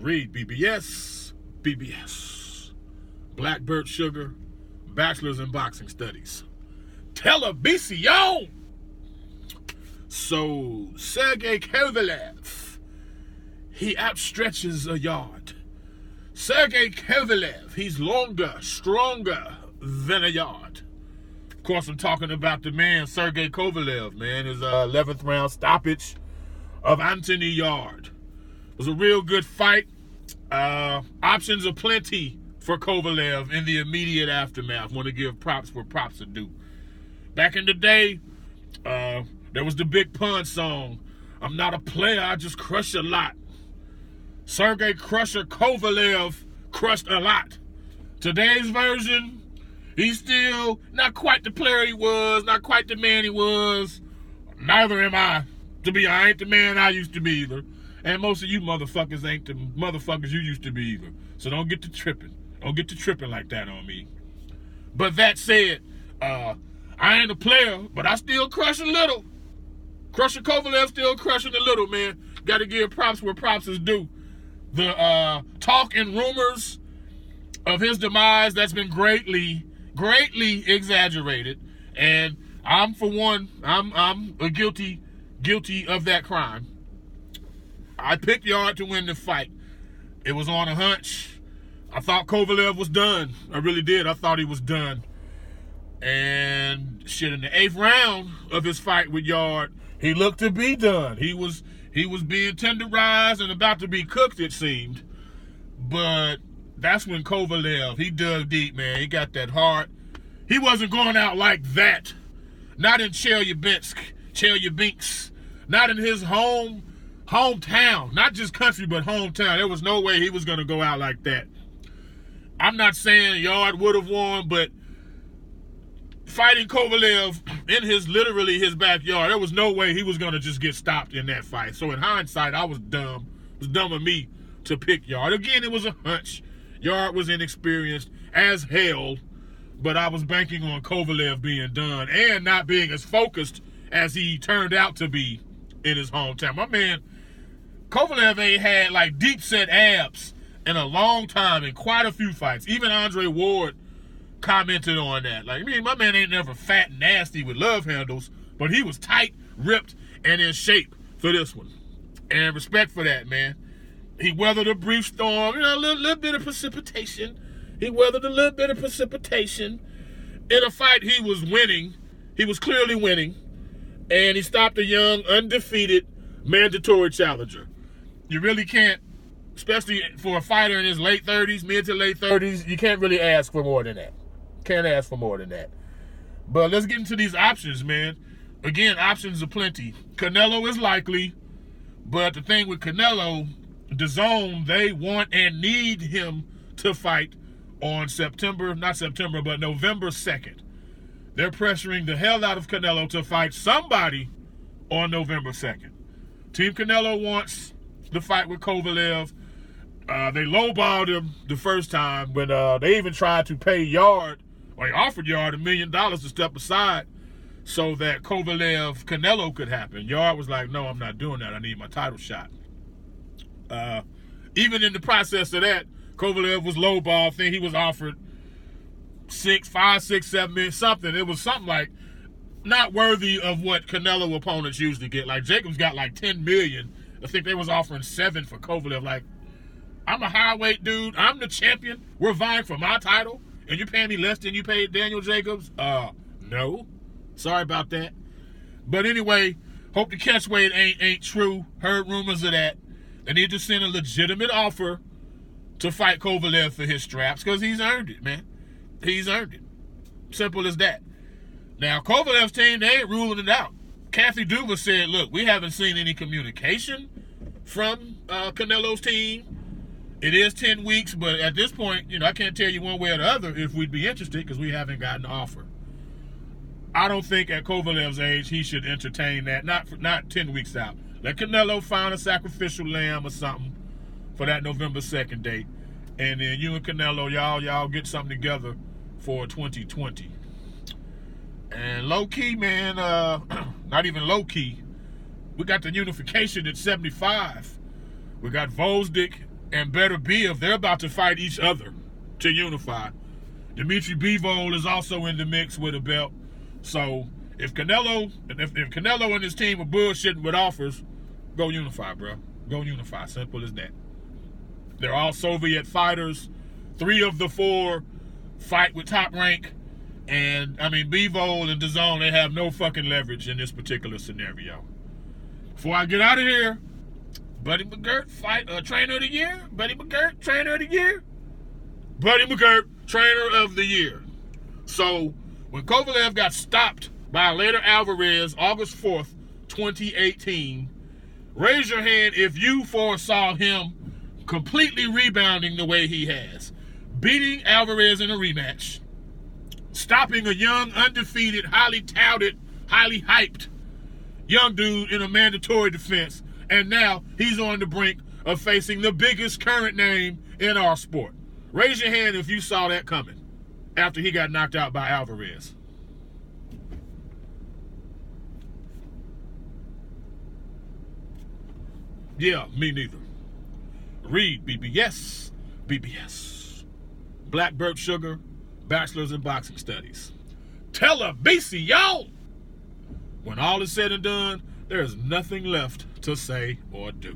REED-BBS, BBS, Blackbird Sugar, Bachelor's in Boxing Studies, Televisión. So, SERGEY KOVALEV, he outstretches a yard. SERGEY KOVALEV, he's longer, stronger than a yard. Of course, I'm talking about the man, SERGEY KOVALEV, man. His 11th round stoppage of Anthony Yarde. It was a real good fight. Options are plenty for Kovalev in the immediate aftermath. Want to give props where props are due. Back in the day, there was the Big Pun song, I'm not a player, I just crush a lot. SERGEY Crusher Kovalev crushed a lot. Today's version, he's still not quite the player he was, not quite the man he was. Neither am I. I ain't the man I used to be either. And most of you motherfuckers ain't the motherfuckers you used to be either. So don't get to tripping. Don't get to tripping like that on me. But that said, I ain't a player, but I still crush a little. Crusher Kovalev still crushing a little, man. Got to give props where props is due. The talk and rumors of his demise, that's been greatly exaggerated. And I'm, for one, I'm a guilty of that crime. I picked Yarde to win the fight. It was on a hunch. I thought Kovalev was done. I really did. I thought he was done. And shit, in the 8th round of his fight with Yarde, he looked to be done. He was being tenderized and about to be cooked, it seemed. But that's when Kovalev, he dug deep, man. He got that heart. He wasn't going out like that. Not in Chelyabinsk. Not in his hometown. Not just country, but hometown. There was no way he was going to go out like that. I'm not saying Yarde would have won, but fighting Kovalev in literally his backyard, there was no way he was going to just get stopped in that fight. So in hindsight, I was dumb. It was dumb of me to pick Yarde. Again, it was a hunch. Yarde was inexperienced as hell, but I was banking on Kovalev being done and not being as focused as he turned out to be in his hometown. My man, Kovalev ain't had like deep set abs in a long time in quite a few fights. Even Andre Ward commented on that. Like, I mean, my man ain't never fat and nasty with love handles, but he was tight, ripped, and in shape for this one. And respect for that, man. He weathered a brief storm, a little bit of precipitation. He weathered a little bit of precipitation in a fight he was winning. He was clearly winning. And he stopped a young, undefeated, mandatory challenger. You really can't, especially for a fighter in his late 30s, mid to late 30s, you can't really ask for more than that. Can't ask for more than that. But let's get into these options, man. Again, options are plenty. Canelo is likely, but the thing with Canelo, DAZN, they want and need him to fight on November 2nd. They're pressuring the hell out of Canelo to fight somebody on November 2nd. Team Canelo wants the fight with Kovalev. They lowballed him the first time when they even tried to pay Yarde, or they offered Yarde $1 million to step aside so that Canelo could happen. Yarde was like, no, I'm not doing that. I need my title shot. Even in the process of that, Kovalev was lowballed. I think he was offered 5, 6, 7 million, something. It was something like not worthy of what Canelo opponents usually get. Like Jacobs got like 10 million. I think they was offering 7 for Kovalev. Like, I'm a highweight dude. I'm the champion. We're vying for my title, and you're paying me less than you paid Daniel Jacobs? No. Sorry about that. But anyway, hope the catch weight ain't true. Heard rumors of that. They need to send a legitimate offer to fight Kovalev for his straps, because he's earned it, man. He's earned it. Simple as that. Now, Kovalev's team, they ain't ruling it out. Kathy Duva said, look, we haven't seen any communication from Canelo's team. It is 10 weeks, but at this point, I can't tell you one way or the other if we'd be interested, because we haven't gotten an offer. I don't think at Kovalev's age he should entertain that, not 10 weeks out. Let Canelo find a sacrificial lamb or something for that November 2nd date. And then you and Canelo, y'all get something together for 2020. And low-key, man, not even low-key, we got the Unification at 75. We got Vosdick and better be if they're about to fight each other to unify. Dimitri Bivol is also in the mix with a belt. So if Canelo and his team are bullshitting with offers, go unify, bro. Go unify. Simple as that. They're all Soviet fighters. 3 of the 4 fight with Top Rank. And, I mean, Bivol and DAZN, they have no fucking leverage in this particular scenario. Before I get out of here, Buddy McGIRT, trainer of the year. Buddy McGIRT, trainer of the year. Buddy McGIRT, trainer of the year. So, when Kovalev got stopped by later Alvarez, August 4th, 2018, raise your hand if you foresaw him completely rebounding the way he has. Beating Alvarez in a rematch. Stopping a young, undefeated, highly touted, highly hyped young dude in a mandatory defense. And now he's on the brink of facing the biggest current name in our sport. Raise your hand if you saw that coming after he got knocked out by Alvarez. Yeah, me neither. REED-BBS, BBS. Blackbird Sugar, Bachelor's in Boxing Studies. Televisión! When all is said and done, there is nothing left to say or do.